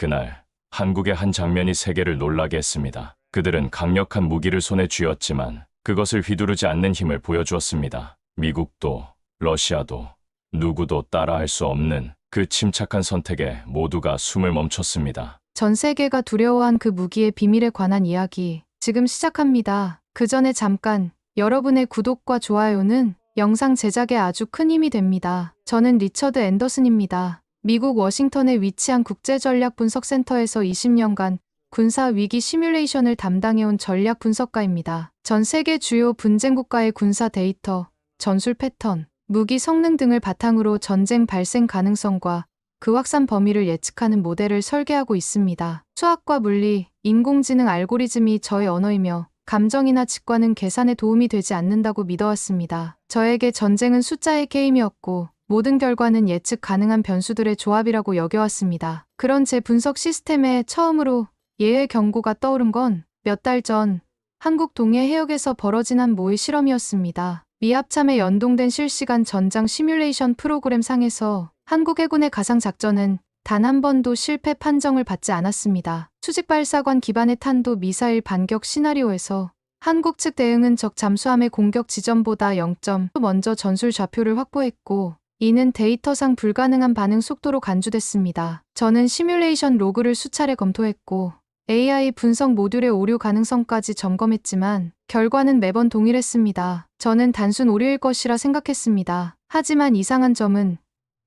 그날 한국의 한 장면이 세계를 놀라게 했습니다. 그들은 강력한 무기를 손에 쥐었지만 그것을 휘두르지 않는 힘을 보여주었습니다. 미국도 러시아도 누구도 따라할 수 없는 그 침착한 선택에 모두가 숨을 멈췄습니다. 전 세계가 두려워한 그 무기의 비밀에 관한 이야기 지금 시작합니다. 그 전에 잠깐 여러분의 구독과 좋아요는 영상 제작에 아주 큰 힘이 됩니다. 저는 리처드 앤더슨입니다. 미국 워싱턴에 위치한 국제전략분석센터에서 20년간 군사 위기 시뮬레이션을 담당해온 전략 분석가입니다. 전 세계 주요 분쟁 국가의 군사 데이터, 전술 패턴, 무기 성능 등을 바탕으로 전쟁 발생 가능성과 그 확산 범위를 예측하는 모델을 설계하고 있습니다. 수학과 물리, 인공지능 알고리즘이 저의 언어이며 감정이나 직관은 계산에 도움이 되지 않는다고 믿어왔습니다. 저에게 전쟁은 숫자의 게임이었고 모든 결과는 예측 가능한 변수들의 조합이라고 여겨왔습니다. 그런 제 분석 시스템에 처음으로 예외 경고가 떠오른 건 몇 달 전 한국 동해 해역에서 벌어진 한 모의 실험이었습니다. 미합참에 연동된 실시간 전장 시뮬레이션 프로그램 상에서 한국 해군의 가상작전은 단 한 번도 실패 판정을 받지 않았습니다. 수직발사관 기반의 탄도 미사일 반격 시나리오에서 한국 측 대응은 적 잠수함의 공격 지점보다 0점 먼저 전술 좌표를 확보했고 이는 데이터상 불가능한 반응 속도로 간주됐습니다. 저는 시뮬레이션 로그를 수차례 검토했고 AI 분석 모듈의 오류 가능성까지 점검했지만 결과는 매번 동일했습니다. 저는 단순 오류일 것이라 생각했습니다. 하지만 이상한 점은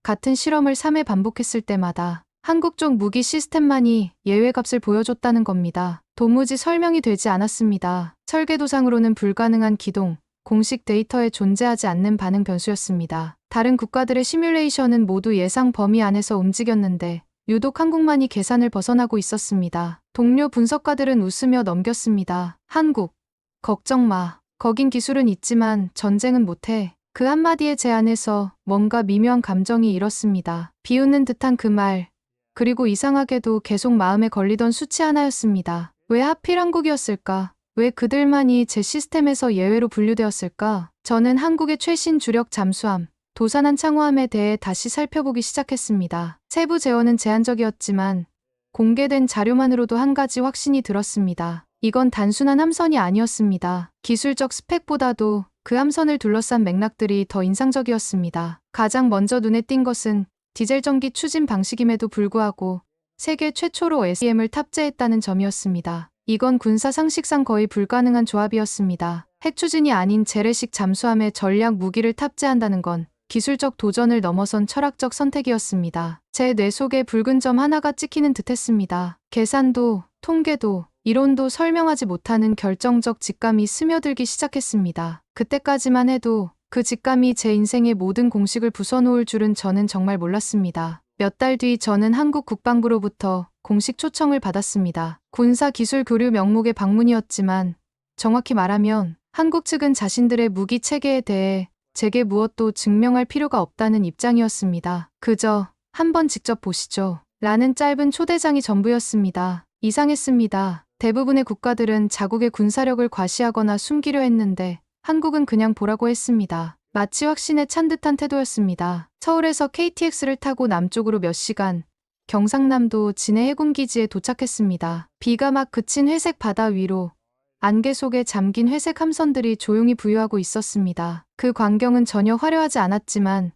같은 실험을 3회 반복했을 때마다 한국 쪽 무기 시스템만이 예외값을 보여줬다는 겁니다. 도무지 설명이 되지 않았습니다. 설계도상으로는 불가능한 기동, 공식 데이터에 존재하지 않는 반응 변수였습니다. 다른 국가들의 시뮬레이션은 모두 예상 범위 안에서 움직였는데 유독 한국만이 계산을 벗어나고 있었습니다. 동료 분석가들은 웃으며 넘겼습니다. 한국, 걱정 마. 거긴 기술은 있지만 전쟁은 못해. 그 한마디의 제 안에서 뭔가 미묘한 감정이 일었습니다. 비웃는 듯한 그 말. 그리고 이상하게도 계속 마음에 걸리던 수치 하나였습니다. 왜 하필 한국이었을까? 왜 그들만이 제 시스템에서 예외로 분류되었을까? 저는 한국의 최신 주력 잠수함, 도산한 창호함에 대해 다시 살펴보기 시작했습니다. 세부 재원은 제한적이었지만 공개된 자료만으로도 한 가지 확신이 들었습니다. 이건 단순한 함선이 아니었습니다. 기술적 스펙보다도 그 함선을 둘러싼 맥락들이 더 인상적이었습니다. 가장 먼저 눈에 띈 것은 디젤 전기 추진 방식임에도 불구하고 세계 최초로 SEM을 탑재했다는 점이었습니다. 이건 군사 상식상 거의 불가능한 조합이었습니다. 핵 추진이 아닌 재래식 잠수함에 전략 무기를 탑재한다는 건 기술적 도전을 넘어선 철학적 선택이었습니다. 제 뇌 속에 붉은 점 하나가 찍히는 듯했습니다. 계산도, 통계도, 이론도 설명하지 못하는 결정적 직감이 스며들기 시작했습니다. 그때까지만 해도 그 직감이 제 인생의 모든 공식을 부숴놓을 줄은 저는 정말 몰랐습니다. 몇 달 뒤 저는 한국 국방부로부터 공식 초청을 받았습니다. 군사기술 교류 명목의 방문이었지만 정확히 말하면 한국 측은 자신들의 무기 체계에 대해 제게 무엇도 증명할 필요가 없다는 입장이었습니다. 그저 한번 직접 보시죠. 라는 짧은 초대장이 전부였습니다. 이상했습니다. 대부분의 국가들은 자국의 군사력을 과시하거나 숨기려 했는데 한국은 그냥 보라고 했습니다. 마치 확신에 찬 듯한 태도였습니다. 서울에서 KTX를 타고 남쪽으로 몇 시간, 경상남도 진해 해군기지에 도착했습니다. 비가 막 그친 회색 바다 위로 안개 속에 잠긴 회색 함선들이 조용히 부유하고 있었습니다. 그 광경은 전혀 화려하지 않았지만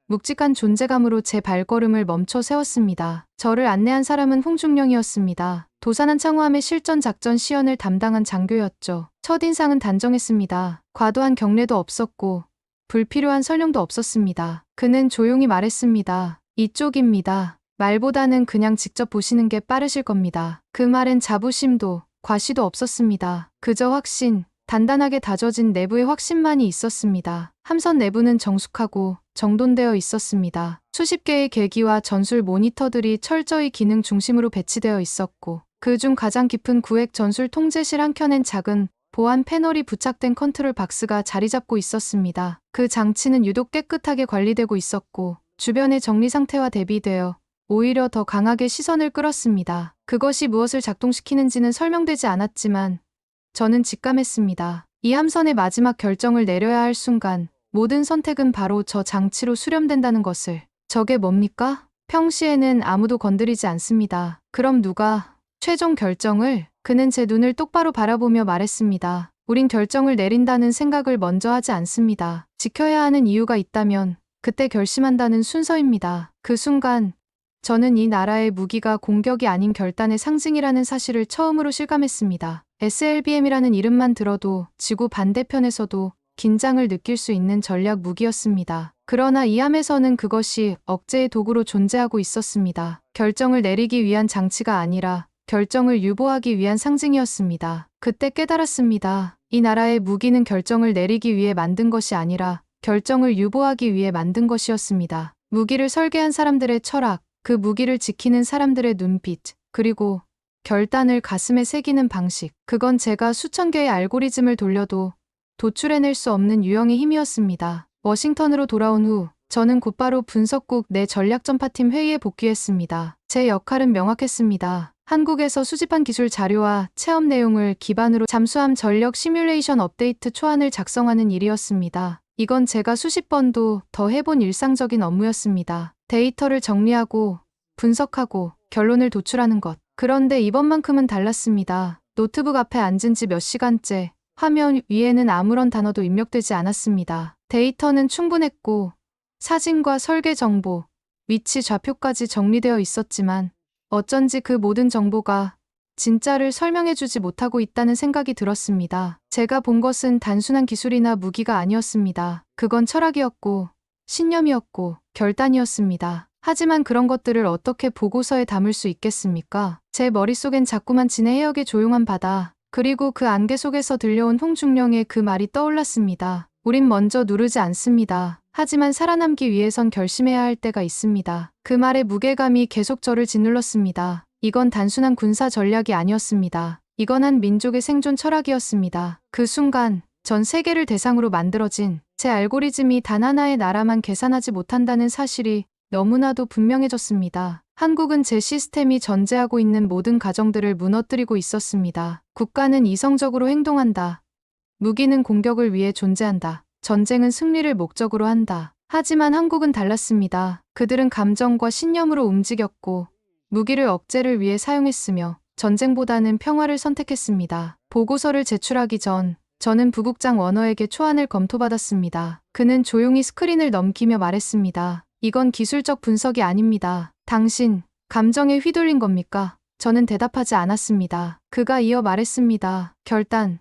묵직한 존재감으로 제 발걸음을 멈춰 세웠습니다. 저를 안내한 사람은 홍중령이었습니다. 도산한 창호함의 실전 작전 시연을 담당한 장교였죠. 첫인상은 단정했습니다. 과도한 경례도 없었고 불필요한 설명도 없었습니다. 그는 조용히 말했습니다. 이쪽입니다. 말보다는 그냥 직접 보시는 게 빠르실 겁니다. 그 말엔 자부심도 과시도 없었습니다. 그저 확신, 단단하게 다져진 내부의 확신만이 있었습니다. 함선 내부는 정숙하고 정돈되어 있었습니다. 수십 개의 계기와 전술 모니터들이 철저히 기능 중심으로 배치되어 있었고 그중 가장 깊은 구획 전술 통제실 한켠엔 작은 보안 패널이 부착된 컨트롤 박스가 자리 잡고 있었습니다. 그 장치는 유독 깨끗하게 관리되고 있었고 주변의 정리 상태와 대비되어 오히려 더 강하게 시선을 끌었습니다. 그것이 무엇을 작동시키는지는 설명되지 않았지만 저는 직감했습니다. 이 함선의 마지막 결정을 내려야 할 순간 모든 선택은 바로 저 장치로 수렴된다는 것을. 저게 뭡니까? 평시에는 아무도 건드리지 않습니다. 그럼 누가 최종 결정을? 그는 제 눈을 똑바로 바라보며 말했습니다. 우린 결정을 내린다는 생각을 먼저 하지 않습니다. 지켜야 하는 이유가 있다면 그때 결심한다는 순서입니다. 그 순간 저는 이 나라의 무기가 공격이 아닌 결단의 상징이라는 사실을 처음으로 실감했습니다. SLBM이라는 이름만 들어도 지구 반대편에서도 긴장을 느낄 수 있는 전략 무기였습니다. 그러나 이 함에서는 그것이 억제의 도구로 존재하고 있었습니다. 결정을 내리기 위한 장치가 아니라 결정을 유보하기 위한 상징이었습니다. 그때 깨달았습니다. 이 나라의 무기는 결정을 내리기 위해 만든 것이 아니라 결정을 유보하기 위해 만든 것이었습니다. 무기를 설계한 사람들의 철학, 그 무기를 지키는 사람들의 눈빛, 그리고 결단을 가슴에 새기는 방식. 그건 제가 수천 개의 알고리즘을 돌려도 도출해낼 수 없는 유형의 힘이었습니다. 워싱턴으로 돌아온 후 저는 곧바로 분석국 내 전략전파팀 회의에 복귀했습니다. 제 역할은 명확했습니다. 한국에서 수집한 기술 자료와 체험 내용을 기반으로 잠수함 전력 시뮬레이션 업데이트 초안을 작성하는 일이었습니다. 이건 제가 수십 번도 더 해본 일상적인 업무였습니다. 데이터를 정리하고 분석하고 결론을 도출하는 것. 그런데 이번만큼은 달랐습니다. 노트북 앞에 앉은 지 몇 시간째 화면 위에는 아무런 단어도 입력되지 않았습니다. 데이터는 충분했고 사진과 설계 정보, 위치 좌표까지 정리되어 있었지만 어쩐지 그 모든 정보가 진짜를 설명해주지 못하고 있다는 생각이 들었습니다. 제가 본 것은 단순한 기술이나 무기가 아니었습니다. 그건 철학이었고 신념이었고 결단이었습니다. 하지만 그런 것들을 어떻게 보고서에 담을 수 있겠습니까? 제 머릿속엔 자꾸만 진해 해역의 조용한 바다, 그리고 그 안개 속에서 들려온 홍중령의 그 말이 떠올랐습니다. 우린 먼저 누르지 않습니다. 하지만 살아남기 위해선 결심해야 할 때가 있습니다. 그 말의 무게감이 계속 저를 짓눌렀습니다. 이건 단순한 군사 전략이 아니었습니다. 이건 한 민족의 생존 철학이었습니다. 그 순간 전 세계를 대상으로 만들어진 제 알고리즘이 단 하나의 나라만 계산하지 못한다는 사실이 너무나도 분명해졌습니다. 한국은 제 시스템이 전제하고 있는 모든 가정들을 무너뜨리고 있었습니다. 국가는 이성적으로 행동한다. 무기는 공격을 위해 존재한다. 전쟁은 승리를 목적으로 한다. 하지만 한국은 달랐습니다. 그들은 감정과 신념으로 움직였고 무기를 억제를 위해 사용했으며 전쟁보다는 평화를 선택했습니다. 보고서를 제출하기 전 저는 부국장 워너에게 초안을 검토받았습니다. 그는 조용히 스크린을 넘기며 말했습니다. 이건 기술적 분석이 아닙니다. 당신, 감정에 휘둘린 겁니까? 저는 대답하지 않았습니다. 그가 이어 말했습니다. 결단,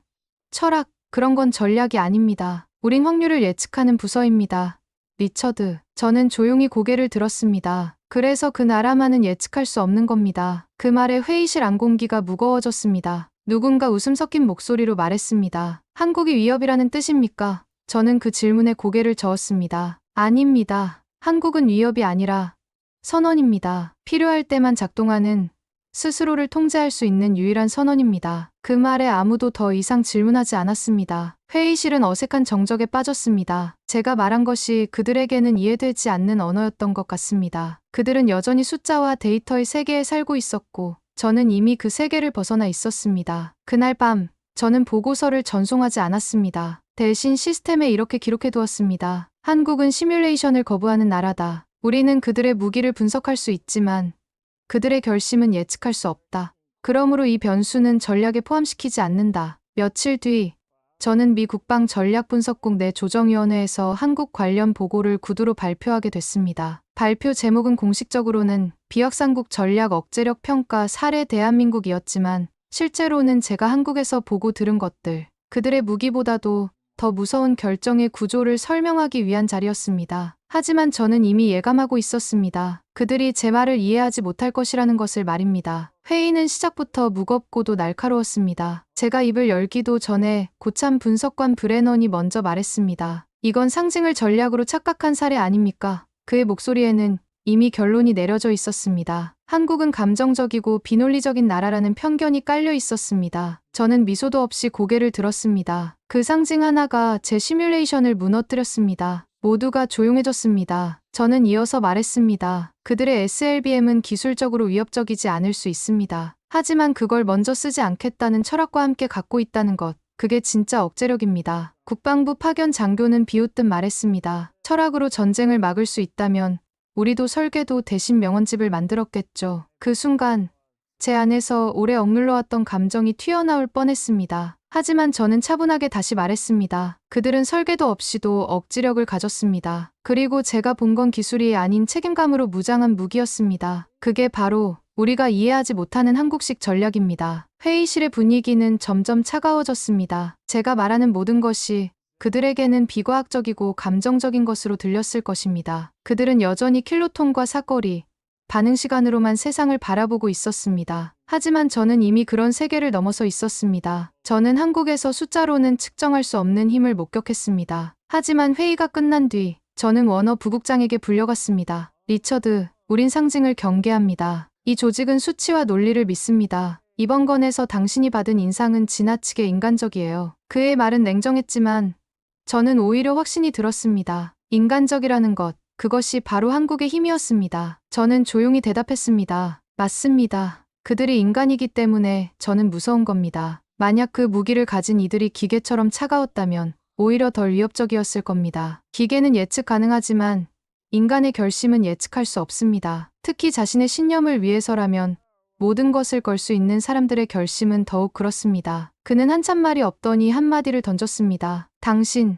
철학, 그런 건 전략이 아닙니다. 우린 확률을 예측하는 부서입니다. 리처드, 저는 조용히 고개를 들었습니다. 그래서 그 나라만은 예측할 수 없는 겁니다. 그 말에 회의실 안공기가 무거워졌습니다. 누군가 웃음 섞인 목소리로 말했습니다. 한국이 위협이라는 뜻입니까? 저는 그 질문에 고개를 저었습니다. 아닙니다. 한국은 위협이 아니라 선언입니다. 필요할 때만 작동하는 스스로를 통제할 수 있는 유일한 선언입니다. 그 말에 아무도 더 이상 질문하지 않았습니다. 회의실은 어색한 정적에 빠졌습니다. 제가 말한 것이 그들에게는 이해되지 않는 언어였던 것 같습니다. 그들은 여전히 숫자와 데이터의 세계에 살고 있었고 저는 이미 그 세계를 벗어나 있었습니다. 그날 밤 저는 보고서를 전송하지 않았습니다. 대신 시스템에 이렇게 기록해두었습니다. 한국은 시뮬레이션을 거부하는 나라다. 우리는 그들의 무기를 분석할 수 있지만 그들의 결심은 예측할 수 없다. 그러므로 이 변수는 전략에 포함시키지 않는다. 며칠 뒤 저는 미 국방전략분석국 내 조정위원회에서 한국 관련 보고를 구두로 발표하게 됐습니다. 발표 제목은 공식적으로는 비확산국 전략 억제력 평가 사례 대한민국이었지만 실제로는 제가 한국에서 보고 들은 것들, 그들의 무기보다도 더 무서운 결정의 구조를 설명하기 위한 자리였습니다. 하지만 저는 이미 예감하고 있었습니다. 그들이 제 말을 이해하지 못할 것이라는 것을 말입니다. 회의는 시작부터 무겁고도 날카로웠습니다. 제가 입을 열기도 전에 고참 분석관 브레넌이 먼저 말했습니다. 이건 상징을 전략으로 착각한 사례 아닙니까? 그의 목소리에는 이미 결론이 내려져 있었습니다. 한국은 감정적이고 비논리적인 나라라는 편견이 깔려 있었습니다. 저는 미소도 없이 고개를 들었습니다. 그 상징 하나가 제 시뮬레이션을 무너뜨렸습니다. 모두가 조용해졌습니다. 저는 이어서 말했습니다. 그들의 SLBM은 기술적으로 위협적이지 않을 수 있습니다. 하지만 그걸 먼저 쓰지 않겠다는 철학과 함께 갖고 있다는 것, 그게 진짜 억제력입니다. 국방부 파견 장교는 비웃듯 말했습니다. 철학으로 전쟁을 막을 수 있다면 우리도 설계도 대신 명언집을 만들었겠죠. 그 순간 제 안에서 오래 억눌러왔던 감정이 튀어나올 뻔했습니다. 하지만 저는 차분하게 다시 말했습니다. 그들은 설계도 없이도 억지력을 가졌습니다. 그리고 제가 본 건 기술이 아닌 책임감으로 무장한 무기였습니다. 그게 바로 우리가 이해하지 못하는 한국식 전략입니다. 회의실의 분위기는 점점 차가워졌습니다. 제가 말하는 모든 것이 그들에게는 비과학적이고 감정적인 것으로 들렸을 것입니다. 그들은 여전히 킬로톤과 사거리, 반응 시간으로만 세상을 바라보고 있었습니다. 하지만 저는 이미 그런 세계를 넘어서 있었습니다. 저는 한국에서 숫자로는 측정할 수 없는 힘을 목격했습니다. 하지만 회의가 끝난 뒤 저는 워너 부국장에게 불려갔습니다. 리처드, 우린 상징을 경계합니다. 이 조직은 수치와 논리를 믿습니다. 이번 건에서 당신이 받은 인상은 지나치게 인간적이에요. 그의 말은 냉정했지만 저는 오히려 확신이 들었습니다. 인간적이라는 것, 그것이 바로 한국의 힘이었습니다. 저는 조용히 대답했습니다. 맞습니다. 그들이 인간이기 때문에 저는 무서운 겁니다. 만약 그 무기를 가진 이들이 기계처럼 차가웠다면 오히려 덜 위협적이었을 겁니다. 기계는 예측 가능하지만 인간의 결심은 예측할 수 없습니다. 특히 자신의 신념을 위해서라면 모든 것을 걸 수 있는 사람들의 결심은 더욱 그렇습니다. 그는 한참 말이 없더니 한마디를 던졌습니다. 당신,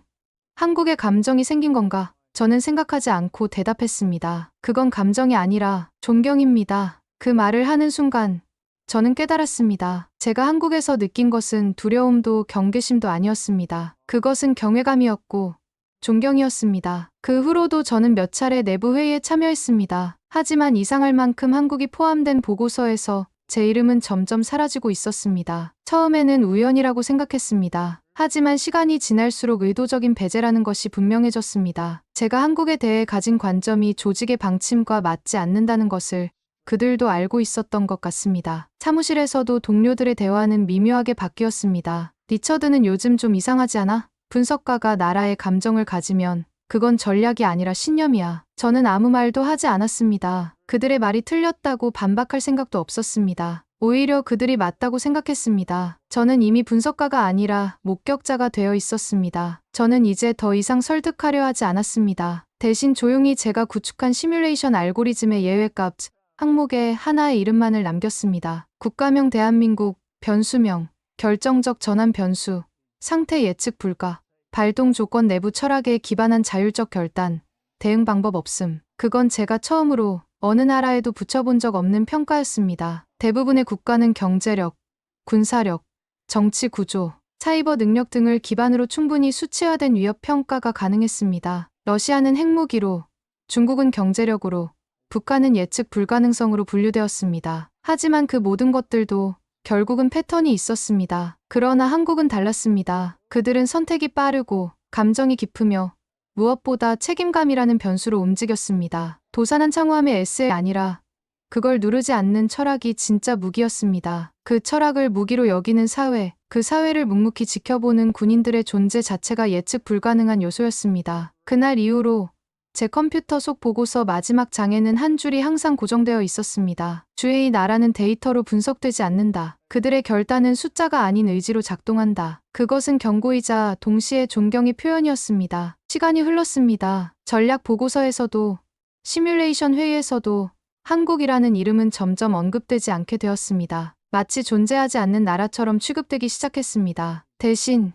한국에 감정이 생긴 건가? 저는 생각하지 않고 대답했습니다. 그건 감정이 아니라 존경입니다. 그 말을 하는 순간 저는 깨달았습니다. 제가 한국에서 느낀 것은 두려움도 경계심도 아니었습니다. 그것은 경외감이었고 존경이었습니다. 그 후로도 저는 몇 차례 내부 회의에 참여했습니다. 하지만 이상할 만큼 한국이 포함된 보고서에서 제 이름은 점점 사라지고 있었습니다. 처음에는 우연이라고 생각했습니다. 하지만 시간이 지날수록 의도적인 배제라는 것이 분명해졌습니다. 제가 한국에 대해 가진 관점이 조직의 방침과 맞지 않는다는 것을 그들도 알고 있었던 것 같습니다. 사무실에서도 동료들의 대화는 미묘하게 바뀌었습니다. 리처드는 요즘 좀 이상하지 않아? 분석가가 나라의 감정을 가지면 그건 전략이 아니라 신념이야. 저는 아무 말도 하지 않았습니다. 그들의 말이 틀렸다고 반박할 생각도 없었습니다. 오히려 그들이 맞다고 생각했습니다. 저는 이미 분석가가 아니라 목격자가 되어 있었습니다. 저는 이제 더 이상 설득하려 하지 않았습니다. 대신 조용히 제가 구축한 시뮬레이션 알고리즘의 예외값 항목에 하나의 이름만을 남겼습니다. 국가명 대한민국, 변수명, 결정적 전환 변수, 상태 예측 불가, 발동 조건 내부 철학에 기반한 자율적 결단, 대응 방법 없음. 그건 제가 처음으로 어느 나라에도 붙여본 적 없는 평가였습니다. 대부분의 국가는 경제력, 군사력, 정치 구조, 사이버 능력 등을 기반으로 충분히 수치화된 위협 평가가 가능했습니다. 러시아는 핵무기로, 중국은 경제력으로, 북한은 예측 불가능성으로 분류되었습니다. 하지만 그 모든 것들도 결국은 패턴이 있었습니다. 그러나 한국은 달랐습니다. 그들은 선택이 빠르고 감정이 깊으며 무엇보다 책임감이라는 변수로 움직였습니다. 도산한 창후함의 에세이 아니라 그걸 누르지 않는 철학이 진짜 무기였습니다. 그 철학을 무기로 여기는 사회, 그 사회를 묵묵히 지켜보는 군인들의 존재 자체가 예측 불가능한 요소였습니다. 그날 이후로 제 컴퓨터 속 보고서 마지막 장에는 한 줄이 항상 고정되어 있었습니다. 주의 나라는 데이터로 분석되지 않는다. 그들의 결단은 숫자가 아닌 의지로 작동한다. 그것은 경고이자 동시에 존경의 표현이었습니다. 시간이 흘렀습니다. 전략 보고서에서도 시뮬레이션 회의에서도 한국이라는 이름은 점점 언급되지 않게 되었습니다. 마치 존재하지 않는 나라처럼 취급되기 시작했습니다. 대신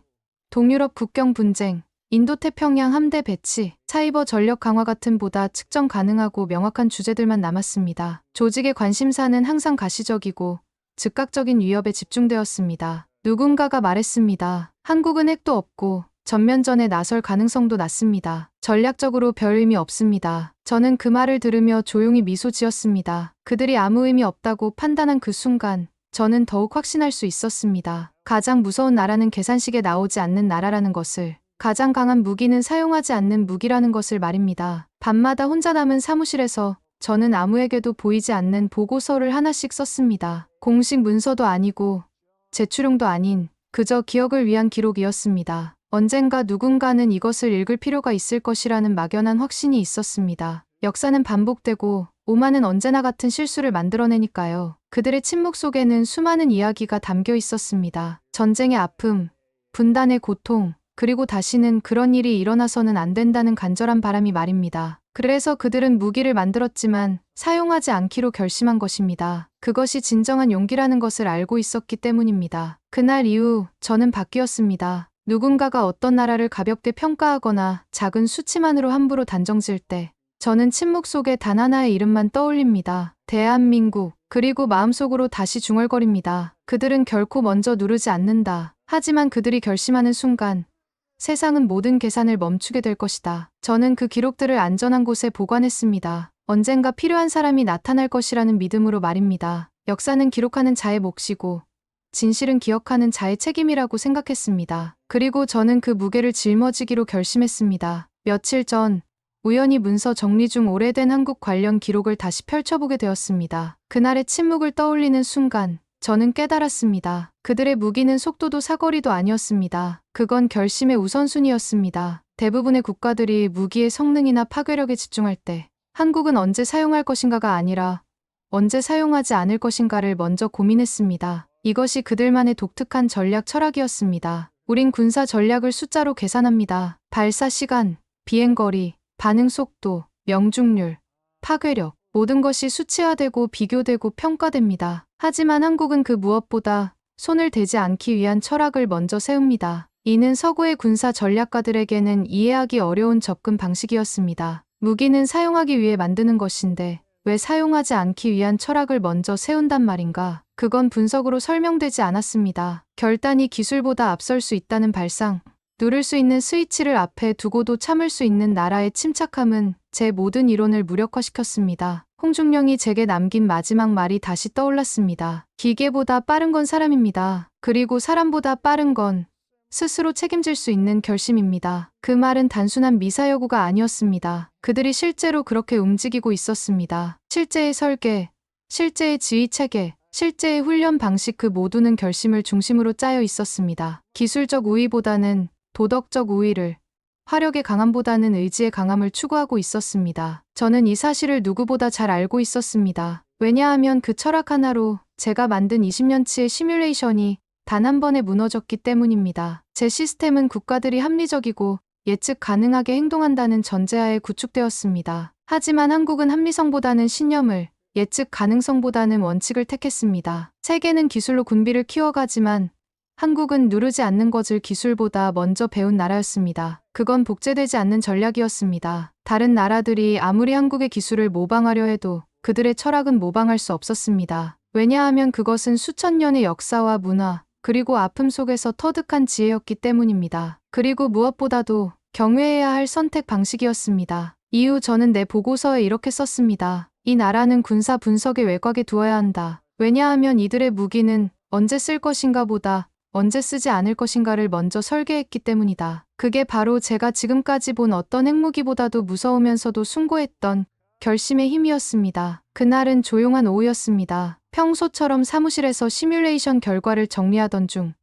동유럽 국경 분쟁, 인도태평양 함대 배치, 사이버 전력 강화 같은 보다 측정 가능하고 명확한 주제들만 남았습니다. 조직의 관심사는 항상 가시적이고 즉각적인 위협에 집중되었습니다. 누군가가 말했습니다. 한국은 핵도 없고 전면전에 나설 가능성도 낮습니다. 전략적으로 별 의미 없습니다. 저는 그 말을 들으며 조용히 미소 지었습니다. 그들이 아무 의미 없다고 판단한 그 순간 저는 더욱 확신할 수 있었습니다. 가장 무서운 나라는 계산식에 나오지 않는 나라라는 것을, 가장 강한 무기는 사용하지 않는 무기라는 것을 말입니다. 밤마다 혼자 남은 사무실에서 저는 아무에게도 보이지 않는 보고서를 하나씩 썼습니다. 공식 문서도 아니고 제출용도 아닌 그저 기억을 위한 기록이었습니다. 언젠가 누군가는 이것을 읽을 필요가 있을 것이라는 막연한 확신이 있었습니다. 역사는 반복되고 오만은 언제나 같은 실수를 만들어내니까요. 그들의 침묵 속에는 수많은 이야기가 담겨 있었습니다. 전쟁의 아픔, 분단의 고통, 그리고 다시는 그런 일이 일어나서는 안 된다는 간절한 바람이 말입니다. 그래서 그들은 무기를 만들었지만 사용하지 않기로 결심한 것입니다. 그것이 진정한 용기라는 것을 알고 있었기 때문입니다. 그날 이후 저는 바뀌었습니다. 누군가가 어떤 나라를 가볍게 평가하거나 작은 수치만으로 함부로 단정지을 때 저는 침묵 속에 단 하나의 이름만 떠올립니다. 대한민국. 그리고 마음속으로 다시 중얼거립니다. 그들은 결코 먼저 누르지 않는다. 하지만 그들이 결심하는 순간 세상은 모든 계산을 멈추게 될 것이다. 저는 그 기록들을 안전한 곳에 보관했습니다. 언젠가 필요한 사람이 나타날 것이라는 믿음으로 말입니다. 역사는 기록하는 자의 몫이고 진실은 기억하는 자의 책임이라고 생각했습니다. 그리고 저는 그 무게를 짊어지기로 결심했습니다. 며칠 전 우연히 문서 정리 중 오래된 한국 관련 기록을 다시 펼쳐보게 되었습니다. 그날의 침묵을 떠올리는 순간 저는 깨달았습니다. 그들의 무기는 속도도 사거리도 아니었습니다. 그건 결심의 우선순위였습니다. 대부분의 국가들이 무기의 성능이나 파괴력에 집중할 때 한국은 언제 사용할 것인가가 아니라 언제 사용하지 않을 것인가를 먼저 고민했습니다. 이것이 그들만의 독특한 전략 철학이었습니다. 우린 군사 전략을 숫자로 계산합니다. 발사 시간, 비행거리, 반응 속도, 명중률, 파괴력, 모든 것이 수치화되고 비교되고 평가됩니다. 하지만 한국은 그 무엇보다 손을 대지 않기 위한 철학을 먼저 세웁니다. 이는 서구의 군사 전략가들에게는 이해하기 어려운 접근 방식이었습니다. 무기는 사용하기 위해 만드는 것인데 왜 사용하지 않기 위한 철학을 먼저 세운단 말인가? 그건 분석으로 설명되지 않았습니다. 결단이 기술보다 앞설 수 있다는 발상, 누를 수 있는 스위치를 앞에 두고도 참을 수 있는 나라의 침착함은 제 모든 이론을 무력화시켰습니다. 홍중령이 제게 남긴 마지막 말이 다시 떠올랐습니다. 기계보다 빠른 건 사람입니다. 그리고 사람보다 빠른 건 스스로 책임질 수 있는 결심입니다. 그 말은 단순한 미사여구가 아니었습니다. 그들이 실제로 그렇게 움직이고 있었습니다. 실제의 설계, 실제의 지휘 체계, 실제의 훈련 방식 그 모두는 결심을 중심으로 짜여 있었습니다. 기술적 우위보다는 도덕적 우위를, 화력의 강함보다는 의지의 강함을 추구하고 있었습니다. 저는 이 사실을 누구보다 잘 알고 있었습니다. 왜냐하면 그 철학 하나로 제가 만든 20년치의 시뮬레이션이 단 한 번에 무너졌기 때문입니다. 제 시스템은 국가들이 합리적이고 예측 가능하게 행동한다는 전제하에 구축되었습니다. 하지만 한국은 합리성보다는 신념을, 예측 가능성보다는 원칙을 택했습니다. 세계는 기술로 군비를 키워가지만 한국은 누르지 않는 것을 기술보다 먼저 배운 나라였습니다. 그건 복제되지 않는 전략이었습니다. 다른 나라들이 아무리 한국의 기술을 모방하려 해도 그들의 철학은 모방할 수 없었습니다. 왜냐하면 그것은 수천 년의 역사와 문화, 그리고 아픔 속에서 터득한 지혜였기 때문입니다. 그리고 무엇보다도 경외해야 할 선택 방식이었습니다. 이후 저는 내 보고서에 이렇게 썼습니다. 이 나라는 군사 분석의 외곽에 두어야 한다. 왜냐하면 이들의 무기는 언제 쓸 것인가 보다 언제 쓰지 않을 것인가를 먼저 설계했기 때문이다. 그게 바로 제가 지금까지 본 어떤 핵무기보다도 무서우면서도 숭고했던 결심의 힘이었습니다. 그날은 조용한 오후였습니다. 평소처럼 사무실에서 시뮬레이션 결과를 정리하던 중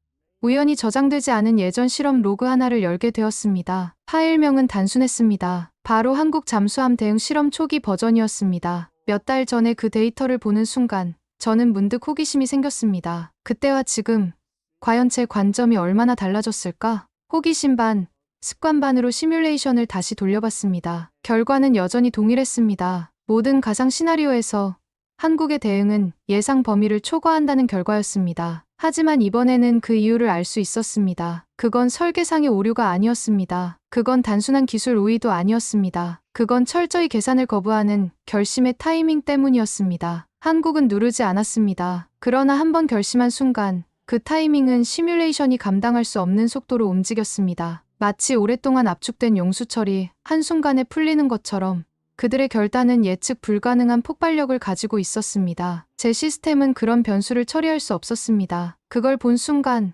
우연히 저장되지 않은 예전 실험 로그 하나를 열게 되었습니다. 파일명은 단순했습니다. 바로 한국 잠수함 대응 실험 초기 버전이었습니다. 몇 달 전에 그 데이터를 보는 순간 저는 문득 호기심이 생겼습니다. 그때와 지금 과연 제 관점이 얼마나 달라졌을까? 호기심 반, 습관 반으로 시뮬레이션을 다시 돌려봤습니다. 결과는 여전히 동일했습니다. 모든 가상 시나리오에서 한국의 대응은 예상 범위를 초과한다는 결과였습니다. 하지만 이번에는 그 이유를 알 수 있었습니다. 그건 설계상의 오류가 아니었습니다. 그건 단순한 기술 우위도 아니었습니다. 그건 철저히 계산을 거부하는 결심의 타이밍 때문이었습니다. 한국은 누르지 않았습니다. 그러나 한 번 결심한 순간 그 타이밍은 시뮬레이션이 감당할 수 없는 속도로 움직였습니다. 마치 오랫동안 압축된 용수철이 한순간에 풀리는 것처럼 그들의 결단은 예측 불가능한 폭발력을 가지고 있었습니다. 제 시스템은 그런 변수를 처리할 수 없었습니다. 그걸 본 순간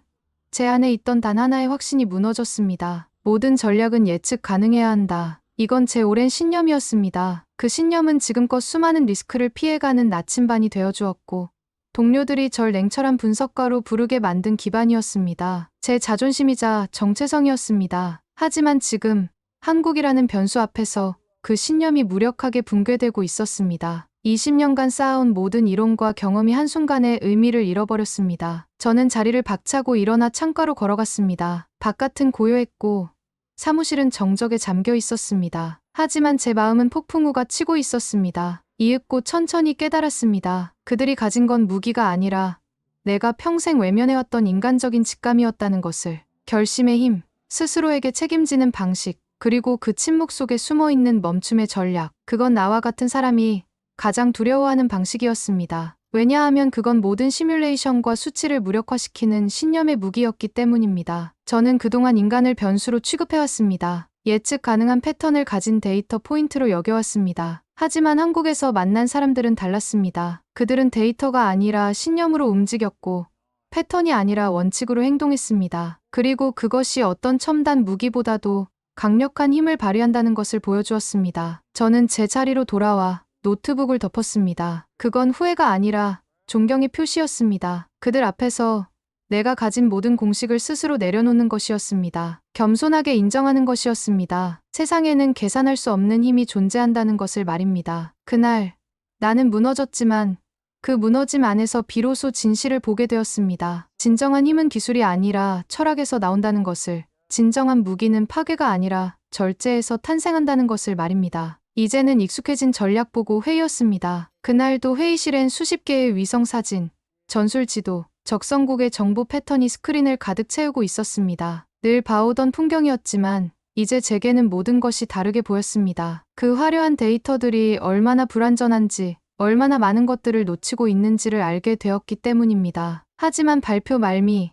제 안에 있던 단 하나의 확신이 무너졌습니다. 모든 전략은 예측 가능해야 한다. 이건 제 오랜 신념이었습니다. 그 신념은 지금껏 수많은 리스크를 피해가는 나침반이 되어주었고 동료들이 절 냉철한 분석가로 부르게 만든 기반이었습니다. 제 자존심이자 정체성이었습니다. 하지만 지금 한국이라는 변수 앞에서 그 신념이 무력하게 붕괴되고 있었습니다. 20년간 쌓아온 모든 이론과 경험이 한순간에 의미를 잃어버렸습니다. 저는 자리를 박차고 일어나 창가로 걸어갔습니다. 바깥은 고요했고 사무실은 정적에 잠겨 있었습니다. 하지만 제 마음은 폭풍우가 치고 있었습니다. 이윽고 천천히 깨달았습니다. 그들이 가진 건 무기가 아니라 내가 평생 외면해왔던 인간적인 직감이었다는 것을. 결심의 힘, 스스로에게 책임지는 방식, 그리고 그 침묵 속에 숨어있는 멈춤의 전략. 그건 나와 같은 사람이 가장 두려워하는 방식이었습니다. 왜냐하면 그건 모든 시뮬레이션과 수치를 무력화시키는 신념의 무기였기 때문입니다. 저는 그동안 인간을 변수로 취급해왔습니다. 예측 가능한 패턴을 가진 데이터 포인트로 여겨왔습니다. 하지만 한국에서 만난 사람들은 달랐습니다. 그들은 데이터가 아니라 신념으로 움직였고 패턴이 아니라 원칙으로 행동했습니다. 그리고 그것이 어떤 첨단 무기보다도 강력한 힘을 발휘한다는 것을 보여주었습니다. 저는 제 자리로 돌아와 노트북을 덮었습니다. 그건 후회가 아니라 존경의 표시였습니다. 그들 앞에서 내가 가진 모든 공식을 스스로 내려놓는 것이었습니다. 겸손하게 인정하는 것이었습니다. 세상에는 계산할 수 없는 힘이 존재한다는 것을 말입니다. 그날 나는 무너졌지만 그 무너짐 안에서 비로소 진실을 보게 되었습니다. 진정한 힘은 기술이 아니라 철학에서 나온다는 것을, 진정한 무기는 파괴가 아니라 절제에서 탄생한다는 것을 말입니다. 이제는 익숙해진 전략보고 회의였습니다. 그날도 회의실엔 수십 개의 위성 사진, 전술 지도, 적성국의 정보 패턴이 스크린을 가득 채우고 있었습니다. 늘 봐오던 풍경이었지만 이제 제게는 모든 것이 다르게 보였습니다. 그 화려한 데이터들이 얼마나 불완전한지, 얼마나 많은 것들을 놓치고 있는지를 알게 되었기 때문입니다. 하지만 발표 말미,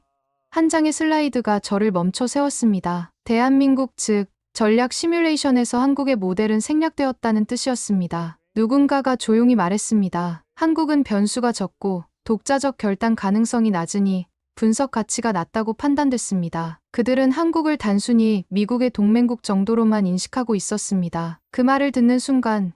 한 장의 슬라이드가 저를 멈춰 세웠습니다. 대한민국 즉 전략 시뮬레이션에서 한국의 모델은 생략되었다는 뜻이었습니다. 누군가가 조용히 말했습니다. 한국은 변수가 적고 독자적 결단 가능성이 낮으니 분석 가치가 낮다고 판단됐습니다. 그들은 한국을 단순히 미국의 동맹국 정도로만 인식하고 있었습니다. 그 말을 듣는 순간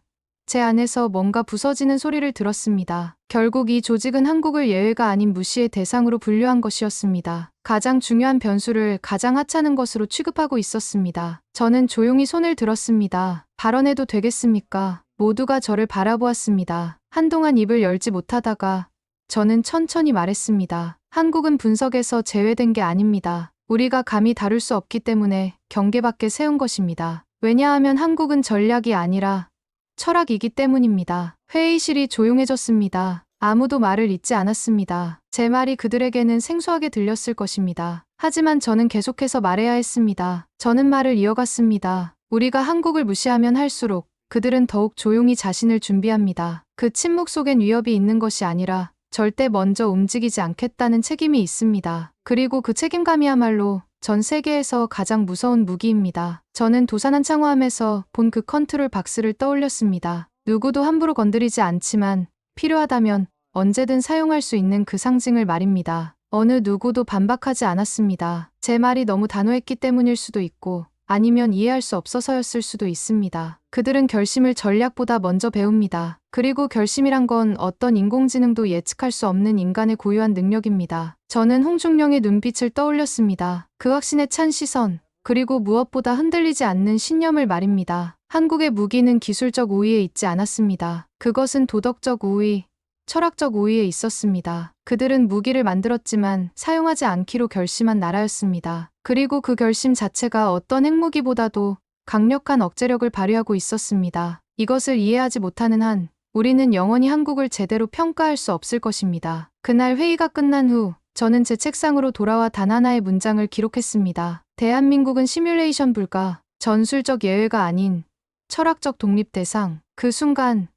제 안에서 뭔가 부서지는 소리를 들었습니다. 결국 이 조직은 한국을 예외가 아닌 무시의 대상으로 분류한 것이었습니다. 가장 중요한 변수를 가장 하찮은 것으로 취급하고 있었습니다. 저는 조용히 손을 들었습니다. 발언해도 되겠습니까? 모두가 저를 바라보았습니다. 한동안 입을 열지 못하다가 저는 천천히 말했습니다. 한국은 분석에서 제외된 게 아닙니다. 우리가 감히 다룰 수 없기 때문에 경계 밖에 세운 것입니다. 왜냐하면 한국은 전략이 아니라 철학이기 때문입니다. 회의실이 조용해졌습니다. 아무도 말을 잇지 않았습니다. 제 말이 그들에게는 생소하게 들렸을 것입니다. 하지만 저는 계속해서 말해야 했습니다. 저는 말을 이어갔습니다. 우리가 한국을 무시하면 할수록 그들은 더욱 조용히 자신을 준비합니다. 그 침묵 속엔 위협이 있는 것이 아니라 절대 먼저 움직이지 않겠다는 책임이 있습니다. 그리고 그 책임감이야말로 전 세계에서 가장 무서운 무기입니다. 저는 도산한 창호함에서 본 그 컨트롤 박스를 떠올렸습니다. 누구도 함부로 건드리지 않지만 필요하다면 언제든 사용할 수 있는 그 상징을 말입니다. 어느 누구도 반박하지 않았습니다. 제 말이 너무 단호했기 때문일 수도 있고 아니면 이해할 수 없어서였을 수도 있습니다. 그들은 결심을 전략보다 먼저 배웁니다. 그리고 결심이란 건 어떤 인공지능도 예측할 수 없는 인간의 고유한 능력입니다. 저는 홍중령의 눈빛을 떠올렸습니다. 그 확신에 찬 시선, 그리고 무엇보다 흔들리지 않는 신념을 말입니다. 한국의 무기는 기술적 우위에 있지 않았습니다. 그것은 도덕적 우위, 철학적 우위에 있었습니다. 그들은 무기를 만들었지만 사용하지 않기로 결심한 나라였습니다. 그리고 그 결심 자체가 어떤 핵무기보다도 강력한 억제력을 발휘하고 있었습니다. 이것을 이해하지 못하는 한 우리는 영원히 한국을 제대로 평가할 수 없을 것입니다. 그날 회의가 끝난 후 저는 제 책상으로 돌아와 단 하나의 문장을 기록했습니다. 대한민국은 시뮬레이션 불가, 전술적 예외가 아닌 철학적 독립 대상. 그 순간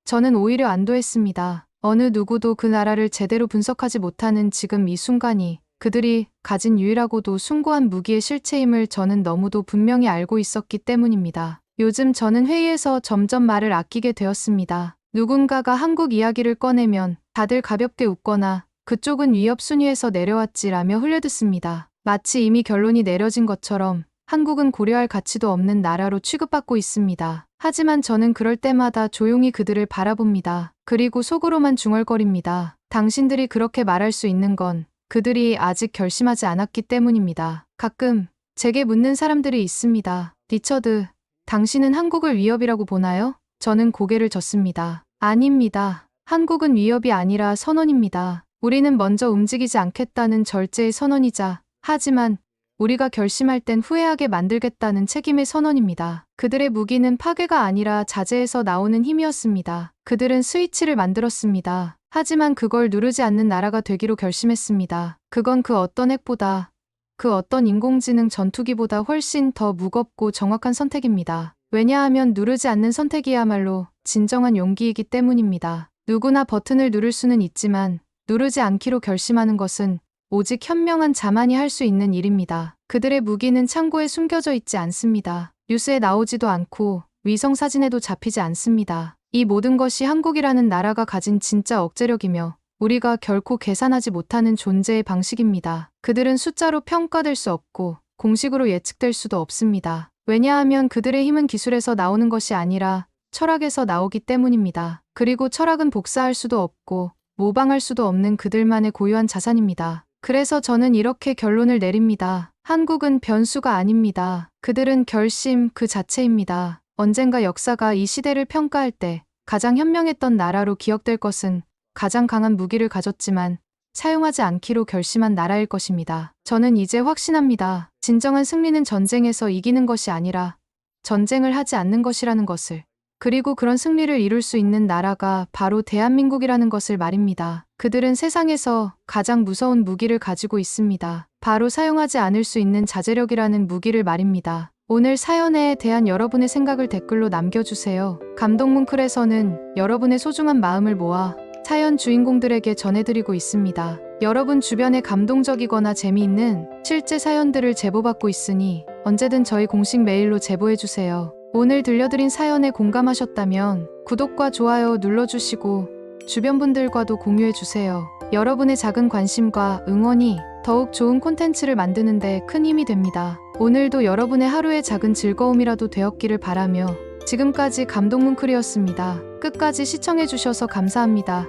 저는 오히려 안도했습니다. 어느 누구도 그 나라를 제대로 분석하지 못하는 지금 이 순간이 그들이 가진 유일하고도 숭고한 무기의 실체임을 저는 너무도 분명히 알고 있었기 때문입니다. 요즘 저는 회의에서 점점 말을 아끼게 되었습니다. 누군가가 한국 이야기를 꺼내면 다들 가볍게 웃거나 그쪽은 위협 순위에서 내려왔지라며 흘려듣습니다. 마치 이미 결론이 내려진 것처럼 한국은 고려할 가치도 없는 나라로 취급받고 있습니다. 하지만 저는 그럴 때마다 조용히 그들을 바라봅니다. 그리고 속으로만 중얼거립니다. 당신들이 그렇게 말할 수 있는 건 그들이 아직 결심하지 않았기 때문입니다. 가끔 제게 묻는 사람들이 있습니다. 리처드, 당신은 한국을 위협이라고 보나요? 저는 고개를 젓습니다. 아닙니다. 한국은 위협이 아니라 선언입니다. 우리는 먼저 움직이지 않겠다는 절제의 선언이자, 하지만 우리가 결심할 땐 후회하게 만들겠다는 책임의 선언입니다. 그들의 무기는 파괴가 아니라 자제에서 나오는 힘이었습니다. 그들은 스위치를 만들었습니다. 하지만 그걸 누르지 않는 나라가 되기로 결심했습니다. 그건 그 어떤 핵보다, 그 어떤 인공지능 전투기보다 훨씬 더 무겁고 정확한 선택입니다. 왜냐하면 누르지 않는 선택이야말로 진정한 용기이기 때문입니다. 누구나 버튼을 누를 수는 있지만 누르지 않기로 결심하는 것은 오직 현명한 자만이 할 수 있는 일입니다. 그들의 무기는 창고에 숨겨져 있지 않습니다. 뉴스에 나오지도 않고 위성 사진에도 잡히지 않습니다. 이 모든 것이 한국이라는 나라가 가진 진짜 억제력이며 우리가 결코 계산하지 못하는 존재의 방식입니다. 그들은 숫자로 평가될 수 없고 공식으로 예측될 수도 없습니다. 왜냐하면 그들의 힘은 기술에서 나오는 것이 아니라 철학에서 나오기 때문입니다. 그리고 철학은 복사할 수도 없고 모방할 수도 없는 그들만의 고유한 자산입니다. 그래서 저는 이렇게 결론을 내립니다. 한국은 변수가 아닙니다. 그들은 결심 그 자체입니다. 언젠가 역사가 이 시대를 평가할 때 가장 현명했던 나라로 기억될 것은 가장 강한 무기를 가졌지만 사용하지 않기로 결심한 나라일 것입니다. 저는 이제 확신합니다. 진정한 승리는 전쟁에서 이기는 것이 아니라 전쟁을 하지 않는 것이라는 것을. 그리고 그런 승리를 이룰 수 있는 나라가 바로 대한민국이라는 것을 말입니다. 그들은 세상에서 가장 무서운 무기를 가지고 있습니다. 바로 사용하지 않을 수 있는 자제력이라는 무기를 말입니다. 오늘 사연에 대한 여러분의 생각을 댓글로 남겨주세요. 감동뭉클에서는 여러분의 소중한 마음을 모아 사연 주인공들에게 전해드리고 있습니다. 여러분 주변에 감동적이거나 재미있는 실제 사연들을 제보받고 있으니 언제든 저희 공식 메일로 제보해주세요. 오늘 들려드린 사연에 공감하셨다면 구독과 좋아요 눌러주시고 주변 분들과도 공유해주세요. 여러분의 작은 관심과 응원이 더욱 좋은 콘텐츠를 만드는 데 큰 힘이 됩니다. 오늘도 여러분의 하루의 작은 즐거움이라도 되었기를 바라며 지금까지 감동뭉클이었습니다. 끝까지 시청해주셔서 감사합니다.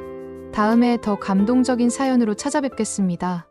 다음에 더 감동적인 사연으로 찾아뵙겠습니다.